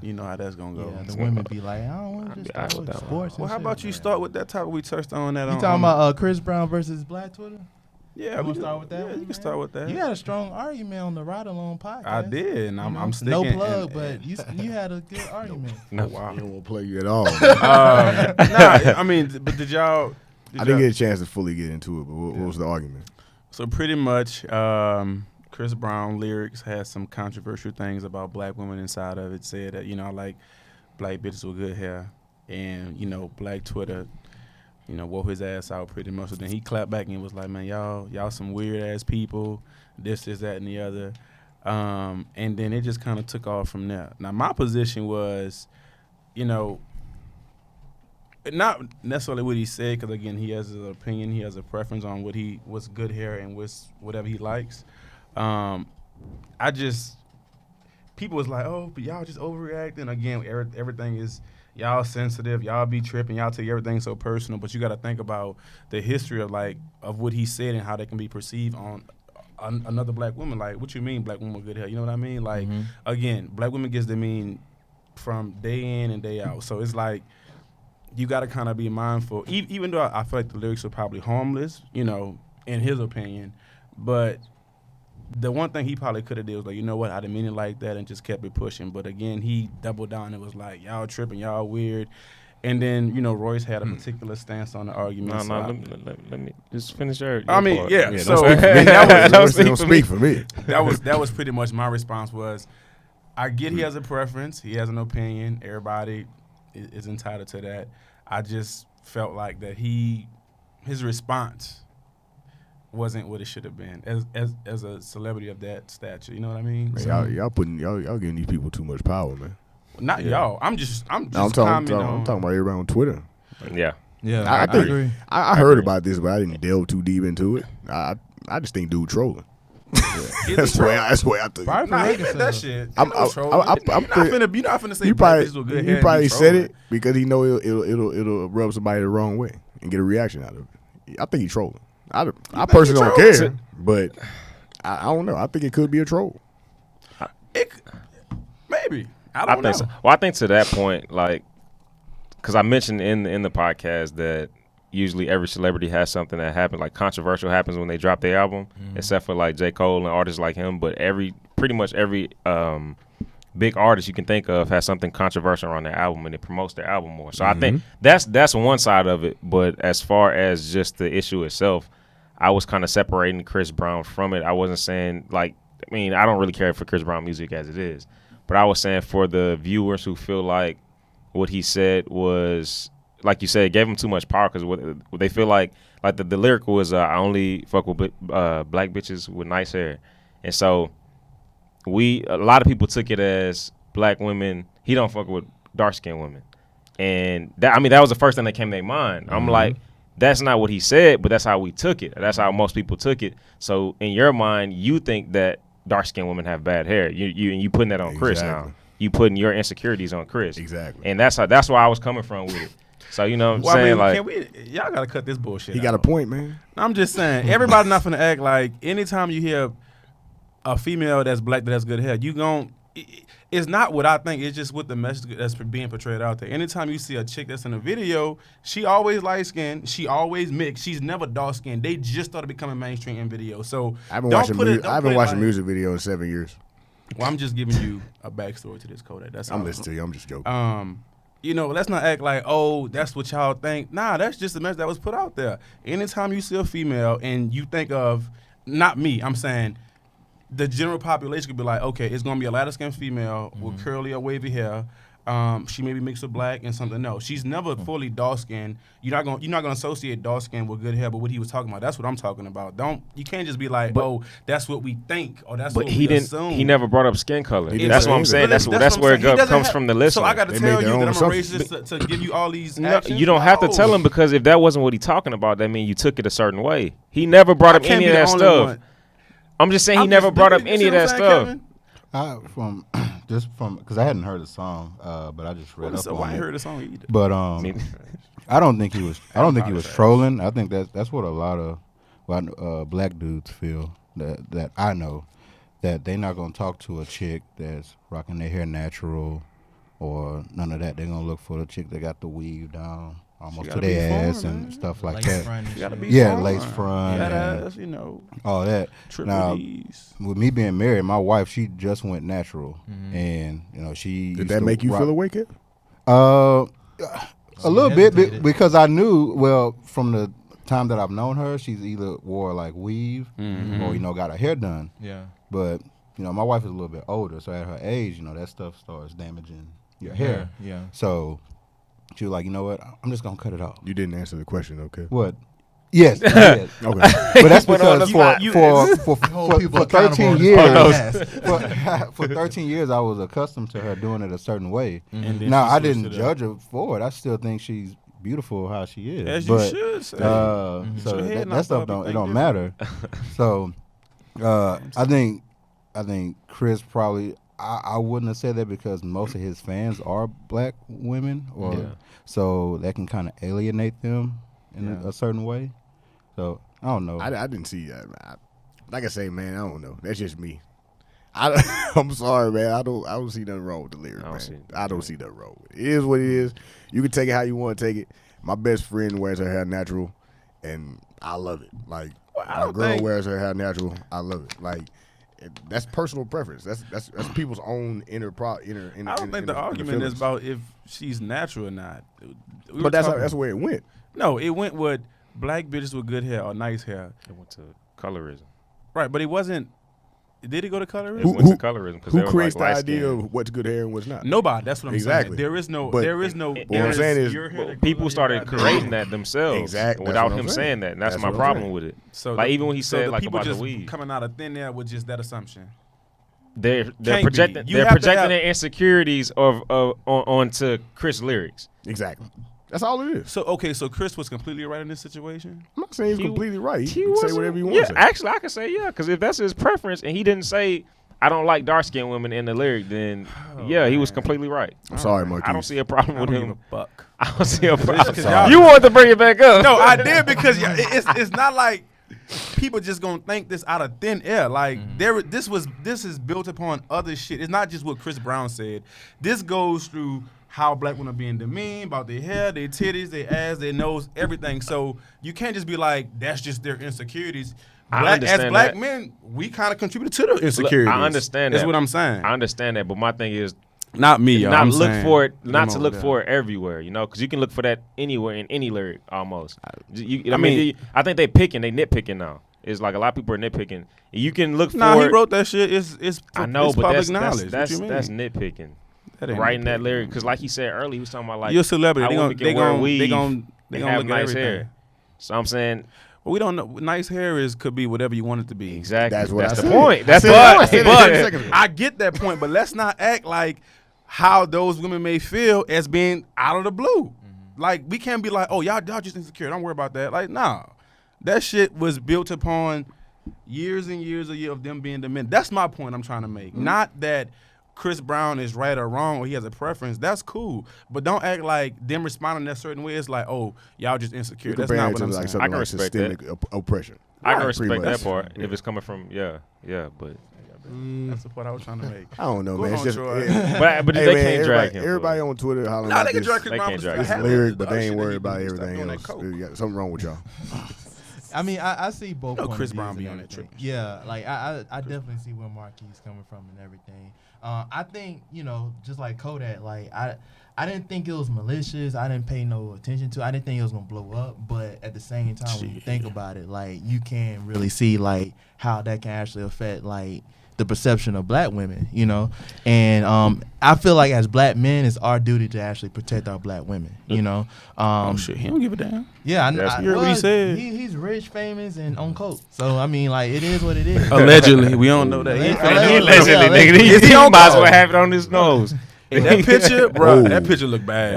you know how that's gonna go. Yeah, the women be like, I don't want to just start with sports. Well, how about you start with that topic we touched on that? You talking about Chris Brown versus Black Twitter? Yeah, you want to start with that? Yeah, one, you can start with that. You had a strong argument on the Ride Along podcast. I did, and I'm sticking. No plug, but you had a good argument. No, wow. You don't want to play you at all. I mean, but did y'all? I didn't get a chance to fully get into it, but what was the argument? So pretty much, Chris Brown lyrics had some controversial things about black women inside of it. Said that, I like black bitches with good hair, and Black Twitter, wore his ass out pretty much. So then he clapped back and was like, man, y'all some weird ass people, this, that, and the other. And then it just kind of took off from there. Now my position was, not necessarily what he said, because again, he has his opinion, he has a preference on what's good hair and whatever he likes. People was like, oh, but y'all just overreacting. Again, everything is, y'all sensitive, y'all be tripping, y'all take everything so personal, but you got to think about the history of what he said and how they can be perceived on another black woman. Like, what you mean black woman with good hair? You know what I mean? Like, again, black women gets the mean from day in and day out. So it's like, you got to kind of be mindful, even though I feel like the lyrics are probably harmless, in his opinion. But the one thing he probably could have did was like, you know what, I didn't mean it like that, and just kept it pushing. But again, he doubled down and was like, y'all tripping, y'all weird. And then, Royce had a particular stance on the argument. Let me just finish your I mean, part. yeah. So don't speak for me. That was pretty much my response was, I get he has a preference, he has an opinion. Everybody is entitled to that. I just felt like that his response wasn't what it should have been as a celebrity of that stature. You know what I mean? Man, y'all giving these people too much power, man. Not y'all. I'm just I'm talking about everybody on Twitter. Yeah. I agree. I heard about this, but I didn't delve too deep into it. I just think dude trolling. That's the way I think. That shit. I'm not finna say you probably probably said it because he know it'll rub somebody the wrong way and get a reaction out of it. I think he's trolling. I personally don't care, but I don't know. I think it could be a troll. Maybe. I don't know. So. Well, I think to that point, like, because I mentioned in the podcast that usually every celebrity has something that happens, like controversial happens when they drop their album, except for like J. Cole and artists like him. But pretty much every big artist you can think of has something controversial on their album, and it promotes their album more. So I think that's one side of it. But as far as just the issue itself, I was kind of separating Chris Brown from it. I wasn't saying I don't really care for Chris Brown music as it is, but I was saying for the viewers who feel like what he said was, like you said, it gave him too much power, because what they feel like the lyric was, I only fuck with black bitches with nice hair. And so a lot of people took it as black women, he don't fuck with dark-skinned women. And that was the first thing that came to their mind. I'm like, that's not what he said, but that's how we took it. That's how most people took it. So in your mind, you think that dark-skinned women have bad hair. You putting that on Chris now. You putting your insecurities on Chris. Exactly. And that's where I was coming from with it. So you know what I'm saying? Y'all gotta cut this bullshit out. He got a point, man. I'm just saying, everybody not finna act like anytime you hear a female that's black that has good hair, it's not what I think, it's just what the message that's being portrayed out there. Anytime you see a chick that's in a video, she always light skinned, she always mixed, she's never dark skinned. They just started becoming mainstream in video. So I've been watching music videos in 7 years. Well, I'm just giving you a backstory to this, Kodak. I'm listening to you. I'm just joking. Let's not act like, oh, that's what y'all think. Nah, that's just the message that was put out there. Anytime you see a female and you think of, not me, I'm saying the general population could be like, okay, it's going to be a lighter-skinned female with curly or wavy hair. She may be mixed with black and something. No, she's never fully dark-skinned. You're not gonna associate dark-skinned with good hair, but what he was talking about, that's what I'm talking about. You can't just be like, that's what we think, or that's what we assume. He never brought up skin color. That's what I'm saying. That's where it comes from the listener. So I got to tell you that I'm a racist to give you all these actions? You don't have to tell him, because if that wasn't what he's talking about, that means you took it a certain way. He never brought up any of that stuff. I'm just saying he never brought up any of that stuff. Because I hadn't heard the song, but I just read up on it. I ain't heard the song either. But I don't think he was. I don't think he was trolling. I think that's what a lot of black dudes feel. That I know, that they're not gonna talk to a chick that's rocking their hair natural, or none of that. They're gonna look for the chick that got the weave down almost to gotta their be ass foreign, and man. stuff like Lace that. front and You gotta shit. be Yeah, foreign. lace front That and ass, you know, all that. triple Now, D's. with me being married, my wife, she just went natural, and she Did used that to make you rock- feel awake yet? A little bit hesitated. because I knew, well, from the time that I've known her, she's either wore like weave or got her hair done. Yeah. But my wife is a little bit older, so at her age, that stuff starts damaging your hair. Yeah. So she was like, you know what? I'm just gonna cut it off. You didn't answer the question, okay? What? Yes, I did. Okay. But that's because for Hold people 13 accountable years, on this podcast. for 13 years, I was accustomed to her doing it a certain way. And then Now she I switched didn't it judge her for it. I still think she's beautiful how she is. As you but, should say. So Your head that knocked stuff up, you don't think don't matter. So I think Chris probably I wouldn't have said that because most of his fans are black women, so that can kind of alienate them in a certain way. So I don't know. I didn't see that. Like I say, man, I don't know. That's just me. I'm sorry, man. I don't see nothing wrong with the lyric, man. I don't see nothing wrong with it. It is what it is. You can take it how you want to take it. My best friend wears her hair natural, and I love it. Like my girl wears her hair natural, I love it. Like that's personal preference. That's people's own inner. I don't think the argument is about if she's natural or not. But that's where it went. No, it went with black bitches with good hair or nice hair. It went to colorism. Right, but it wasn't. Did it go to colorism? It went to colorism because Who creates the idea of what's good hair and what's not? Nobody. That's what I'm Exactly. saying. There is no. But what I'm saying is, people started creating that themselves Exactly. without That's what him I'm saying that. And that's That's my what I'm problem saying. with it. So like even when he said the like people about the just weed, coming out of thin air with just that assumption. they're Can't projecting be. You they're have to projecting have- their insecurities onto Chris lyrics. Exactly. That's all it is. So so Chris was completely right in this situation. I'm not saying he's He- completely right. He You can say wasn't- whatever you want yeah, to say. actually, I can say yeah, because if that's his preference, and he didn't say I don't like dark skinned women in the lyric, then he was completely right. I'm sorry, Marquise. I don't see a problem I with don't give him. a fuck. I don't see a problem. 'Cause y'all- You wanted to bring it back up. No, I did because it's not like people just gonna think this out of thin air. Like this is built upon other shit. It's not just what Chris Brown said. This goes through how black women are being demeaned about their hair, their titties, their ass, their nose, everything. So you can't just be like that's just their insecurities. I understand as black that. men, we kind of contributed to the insecurities. I understand That's that. what I'm saying. I understand that, but my thing is Not me, y'all. not I'm look saying, for it, not them to over look there. for it everywhere, because you can look for that anywhere in any lyric almost. I mean- mean, I think they nitpicking now. It's like a lot of people are nitpicking. You can look for. Nah, he it. wrote that shit. It's I know, it's but public that's knowledge. that's what you mean? that's nitpicking. That ain't Writing that nitpicking. lyric because, like he said earlier, he was talking about like You're a celebrity. how They women gonna can wear weave they and gonna have look at nice everything. hair. So I'm saying Well, we don't know. Nice hair could be whatever you want it to be. exactly. That's what I the said. point. That's I the said point. that. But 30 seconds ago. I get that point. But let's not act like how those women may feel as being out of the blue. Like we can't be like, oh y'all just insecure. Don't worry about that. Like nah, that shit was built upon years and years of them being the men. That's my point I'm trying to make. Not that Chris Brown is right or wrong or he has a preference. That's cool. But don't act like them responding that certain way. It's like, oh, y'all just insecure. You're That's comparing not it what to I'm like saying. something I can like respect systemic oppression. I can Right, respect pretty that much. part if it's coming from but That's the point I was trying to make. I don't know, Go man. It's on, just Troy. but Hey, they man, can't drag him. everybody on Twitter hollering Nah, about they can this, drag Chris They Brown can't for drag the this him. lyric, but other they shit ain't that worried he about do. Stop everything doing that else. coke. Yeah, something wrong with y'all. I mean, I see both. No, point Chris of Brown views be and on that everything. trip. Yeah, like I definitely see where Marquis coming from and everything. I think just like Kodak, like I didn't think it was malicious. I didn't pay no attention to it. I didn't think it was gonna blow up. But at the same time, when you think about it, like you can really see like how that can actually affect like the perception of black women, and I feel like as black men, it's our duty to actually protect our black women, Oh shit, he don't give a damn. Yeah, That's- I You heard what he said. He's rich, famous, and on coke. So I mean, like it is what it is. Allegedly, we don't know that. Allegedly. Nigga, Is he on might as well call? have it on his nose. That picture, bro. Whoa. That picture look bad.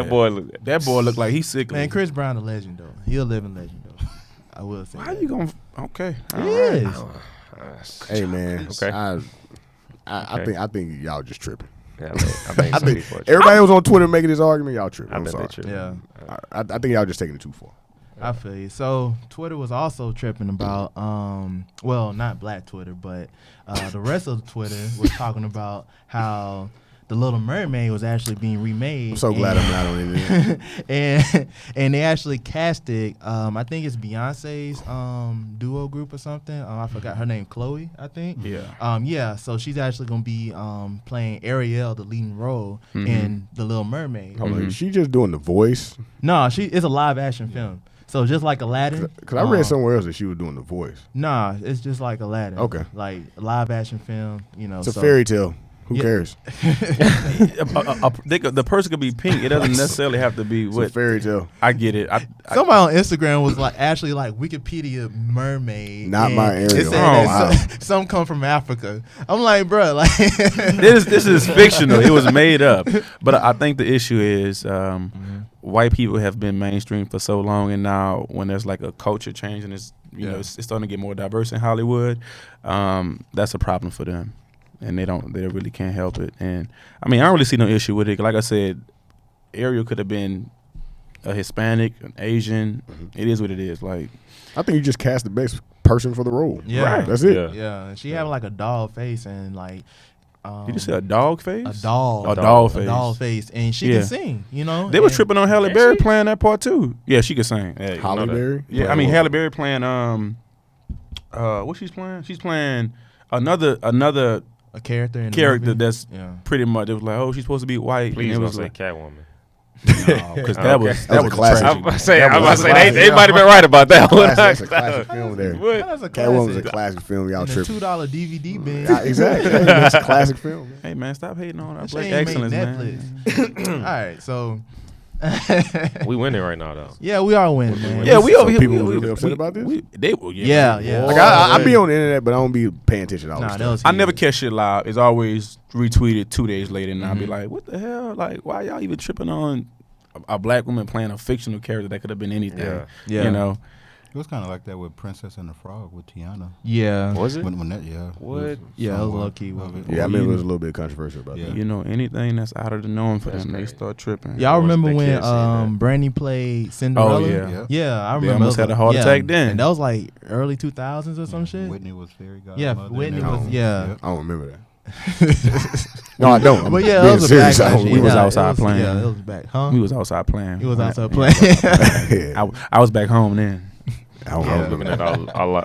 That boy look like he's sick. Man, Chris Brown a legend though. He a living legend though. I will say. How that. you gonna? Okay. He All right. is. Hey, man. Okay. I think y'all just tripping. Yeah, I I think think everybody was on Twitter making this argument. Y'all tripping. I I'm bet sorry. they tripping. Yeah, I think y'all just taking it too far. I feel you. So Twitter was also tripping about, well, not Black Twitter, but the rest of Twitter was talking about how The Little Mermaid was actually being remade. I'm so glad I'm not on it. and they actually casted, I think it's Beyonce's duo group or something. I forgot her name, Chloe, I think. Yeah. So she's actually gonna be playing Ariel, the leading role in The Little Mermaid. I'm like, she just doing the voice. No, it's a live action film. So just like Aladdin. Because I read somewhere else that she was doing the voice. Nah, it's just like Aladdin. Okay. Like a live action film, It's a fairy tale. Who cares? The person could be pink. It doesn't necessarily have to be It's what. a fairy tale. I get it. Somebody on Instagram was like actually like Wikipedia mermaid. Not my It Ariel. said Oh, that some come from Africa. I'm like, bro, like this is fictional. It was made up. But I think the issue is white people have been mainstream for so long, and now when there's like a culture change and it's it's starting to get more diverse in Hollywood, that's a problem for them. And they really can't help it. And I mean, I don't really see no issue with it. Like I said, Ariel could have been a Hispanic, an Asian. It is what it is. Like, I think you just cast the best person for the role. Yeah. Right. That's it. yeah, and she had like a doll face and like did you say a dog face? a doll. A doll face. A doll face. And she can sing, you know? They were And- tripping on Halle Berry playing that part too. Yeah, she could sing. Hey, Holly Berry? Yeah, I mean Halle Berry playing what she's playing? She's playing another a character in the character movie. that's pretty much, it was like, oh, she's supposed to be white. Please and it don't was say like, Catwoman. because that was That was a classic. I'm tragic. about to say, That I'm about to was say classic. they might have been right about that one. That's a classic film there. That's a Catwoman was a classic. classic film. Y'all And the tripping. $2 DVD bin. Yeah, exactly. That's a classic film. Hey man, stop hating on our That black shit ain't made excellence, Netflix. man. All right, so We winning right now though. yeah, we are winning, man. Yeah, we So over here. people was really upset about this? They were. Yeah. Like I be on the internet, but I don't be paying attention to all Nah, this that stuff. was I never catch shit live. It's always retweeted 2 days later, and I'll be like, "What the hell? Like, why y'all even tripping on a black woman playing a fictional character that could have been anything?" Yeah. You know. It was kind of like that with Princess and the Frog with Tiana. Yeah. Was it? When that, What? Yeah, it was somewhat low key. of it. Yeah, I mean, it was a little bit controversial about Yeah. that. You know, anything that's out of the norm for That's them, they crazy. start tripping. Y'all Once remember the when kids see that. Brandy played Cinderella? Oh, yeah. Yeah, I remember. They almost It was had a heart yeah, attack then. And that was like early 2000s or some shit. Whitney was fairy Yeah, godmother. Whitney and was- then- yeah. I don't remember that. No, I don't. I'm But yeah, being it was a serious. I backlash. don't We remember was Yeah, outside it was- playing. Yeah, it was back. Huh? We was outside playing. He was outside Yeah. playing. Yeah. I was back home then. I don't I was know. looking at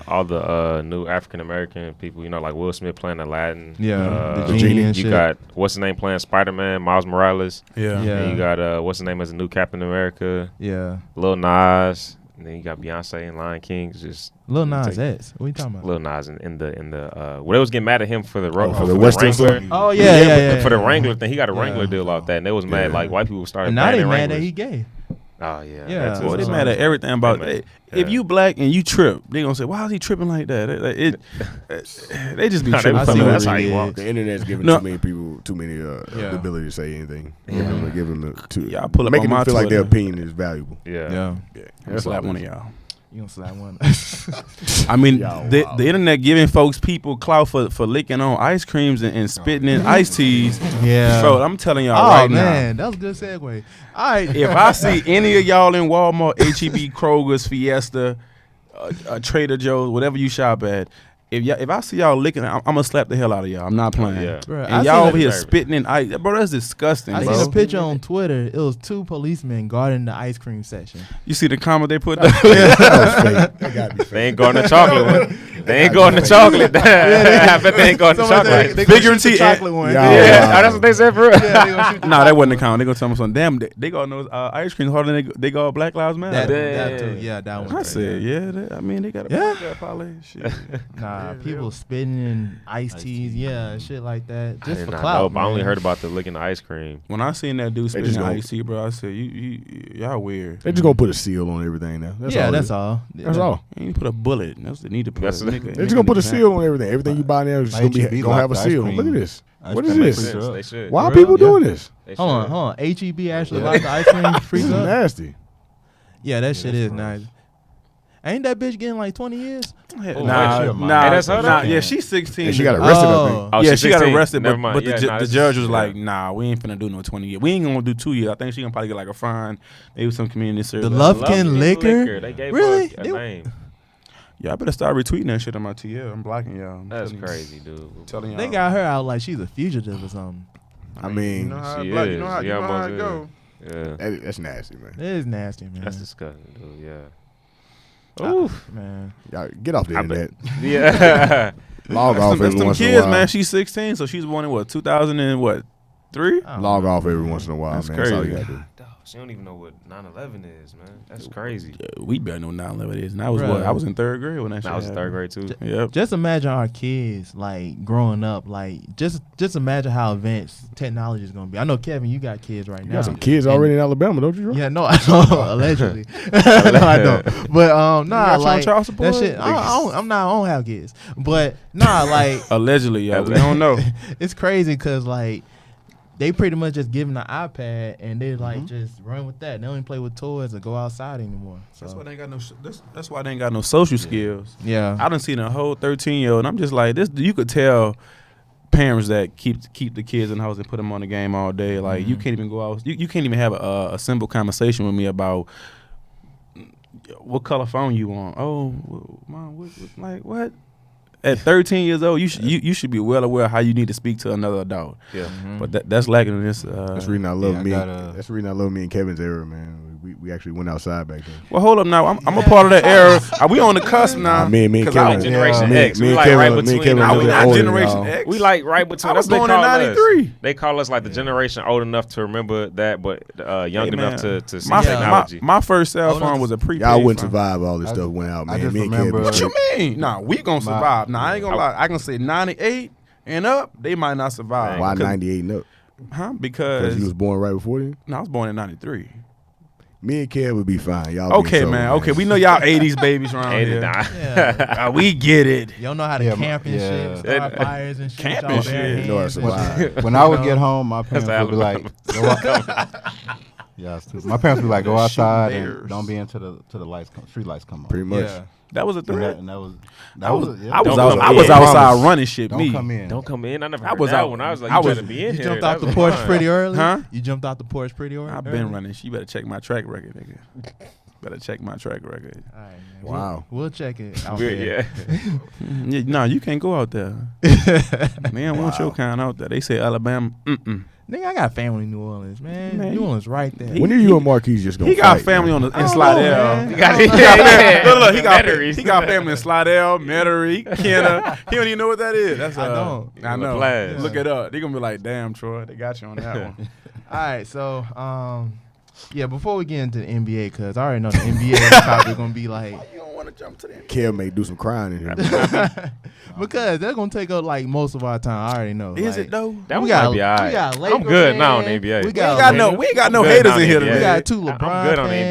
all the new African American people, you know, like Will Smith playing Aladdin. Yeah, the genie and You shit. got what's his name playing Spider-Man, Miles Morales. Yeah. Yeah. And you got what's his name as the new Captain America, Yeah. Lil Nas. And then you got Beyonce and Lion King. It's just Lil Nas take- X. What are you talking about? Lil Nas in the well, they was getting mad at him for the for the Western Wrangler. stuff? Oh yeah. For the Wrangler thing, he got a Yeah. Wrangler deal off that, and they was mad. Yeah. Like white people started. And now they banning mad that Wranglers. he gay. Oh yeah. Yeah. that's Boy, it. they mad at everything about They mad. it. If you black and you trip, they gonna say, "Why is he tripping like that?" They just be Nah, they tripping. I for see no what that's reason. how it you is. walk. The internet's giving No. too many people too many the ability to say anything. Give them Y'all pull up making on them my feel like their Twitter. opinion is valuable. Yeah. I'll slap one of y'all. You gonna slap one? I mean, Y'all the wild. internet giving folks people clout for licking on ice creams and spitting in iced teas. Yeah. Bro, I'm telling y'all Oh right man, that was a good segue. All right. now. If I see any of y'all in Walmart, HEB, Kroger's, Fiesta, Trader Joe's, whatever you shop at, if I see y'all licking, I'm gonna slap the hell out of y'all. I'm not playing. Yeah. Bruh, I And seen y'all a- over here Service. spitting in ice, bro. That's disgusting, I bro. seen a picture on Twitter. It was 2 policemen guarding the ice cream section. You see the comment they put? That was fake. That gotta be fake. They ain't going to chocolate one. They ain't going to chocolate. I bet they ain't going to Somebody said chocolate. they gonna Figurative shoot the and- chocolate one. Yeah. Yeah, Wow. that's what they said for real. Yeah, they gonna shoot the Nah, that wasn't the comment. They gonna tell me something. Damn, they got those ice creams harder than they got Black Lives Matter. that too. Yeah, that one. I said, yeah. I mean, they got a Yeah. probably shit. Nah, people spitting in iced teas, yeah, shit like that, I just did for not clout. know, but I only man. heard about the licking the ice cream. When I seen that dude spitting just in go- ice tea, bro, I said, y'all weird. They just gonna put a seal on everything now. That's Yeah, all. that's it all. Oh, That's all. You need to put a bullet. That's what they need to put. That's what- They're just gonna put a seal on everything. Everything you buy now is just HEB gonna have a locked ice seal. cream. Look at this. Ice What is cream this? freezer up. They should. Why are Really? people doing this? They Hold should. on. HEB actually Yeah. locked the ice cream This freezer is up? nasty. Yeah, that shit that's is gross. nice. Ain't that bitch getting like 20 years? Oh, wait, shit. Nah, Hey, that's her though? yeah, she's 16. And she got arrested. I think. Oh, yeah, she's she got 16. arrested, Never but, mind. but Yeah, the, nah, the this judge is- was yeah. like, nah, we ain't finna do no 20 years. We ain't gonna do 2 years. I think she gonna probably get like a fine, maybe some community service. The Lufkin Liquor? They gave Really? her a They- name. Yeah, I better start retweeting that shit on my TL. I'm blocking y'all. I'm That's telling you. crazy, dude. Telling y'all. They got her out like she's a fugitive or something. I mean, you know how she black, is. you know how, She you know how almost it is. go. Yeah. that's nasty, man. It is nasty, man. That's disgusting, dude. Yeah. Oof. Man. Y'all get off the I internet. Yeah. Log off That's every them once in a kids, while. man. She's 16, so she's born in what 2003. Log off every once in a while, That's man. That's all you crazy. gotta do. Dog, she don't even know what 9/11 is, man. That's crazy. We better know 9/11 is. And I was Bruh. what? I was in third grade when that shit I was in third happened. grade too. Yep. Just imagine our kids like growing up. Like just imagine how advanced technology is gonna be. I know Kevin, you got kids right You now. got some kids already in Alabama, don't you? Bro? Yeah, no, I don't. Allegedly, no, I don't. But got nah, you on like child support? that shit. I'm not. I don't have kids, but nah, like Allegedly, yeah. We don't know. it's crazy because like they pretty much just give them the iPad and they like just run with that. They don't even play with toys or go outside anymore. So That's why they ain't got no. That's why they ain't got no social skills. yeah, I done seen a whole 13-year-old, and I'm just like this. You could tell parents that keep the kids in the house and put them on the game all day. Like you can't even go out. You can't even have a simple conversation with me about what color phone you want. Oh, mom, like what? At 13 years old, you should be well aware how you need to speak to another adult. Yeah. But that's lacking in this. That's reading I love yeah, I me. gotta- That's reading I love me and Kevin's era, man. We actually went outside back then. Well, hold up now. I'm a part of that era. Are we on the cusp now? Me and 'Cause I Kevin, was Generation me, X. me We and like Kevin, right me and between Kevin now. a Are little we bit not older than Generation y'all. X? We like right between. I was that's what born they in call us. '93. They call us like the generation old enough to remember that, but young Hey, enough man. to see My, technology. my first cell Hold on. phone was a prepaid Y'all wouldn't phone. survive all this I- stuff went out, I man. just Me and Kevin. remember- What you mean? Nah, we gonna survive. Nah, I ain't gonna lie. I can say 98 and up, they might not survive. Why Because- 98 and up? Huh? Because Because you was born right before then? no, I was born in '93. Me and Kev would be fine. Y'all be in Okay, trouble, man. Okay, we know y'all '80s babies around Ain't it here. not? yeah. We get it. You don't know how to Yeah, camp and yeah. shit, start fires and shit. Camp with and y'all bare shit. hands No, I and survived. shit. When I would You get know? home, my parents would be like, go out. Yeah, it's too- my parents would be like, go Shooting outside bears. and don't be into the lights, street lights come on. Pretty much. Yeah. That was a And threat. that was I was, yeah. I was, Don't out, come I in. was outside Promise. running shit. Don't Me. come in. Don't come in. I never I heard was that out- one. I was like, I you was- better be in You here. jumped That's out the what porch mine. pretty early? Huh? You jumped out the porch pretty early? I've been running. You better check my track record, nigga. Better check my track record. All right, man. Wow. We'll check it out Good, there. yeah. No, you can't go out there. Man, want your kind out there. They say Alabama. Nigga, I got family in New Orleans, man. Man, New Orleans right there. When are you and Marquise just going He to got fight, family man? on the I in don't know, Slidell. man. You got Look, he got Batteries. he got family in Slidell, Metairie, Kenner. He don't even know what that is. That's I don't. I know. Blast. Look it up. They gonna be like, damn, Troy, they got you on that one. All right, so yeah, before we get into the NBA, because I already know the NBA topic going to be like, You don't want to jump to the Kev may do some crying in here. because they're going to take up like most of our time. I already know. Is like, it though? That we one got, might be all we right. got I'm Laker good now on fans. NBA. We We got, ain't got no haters in here I'm today. We got two I'm LeBron good on fans.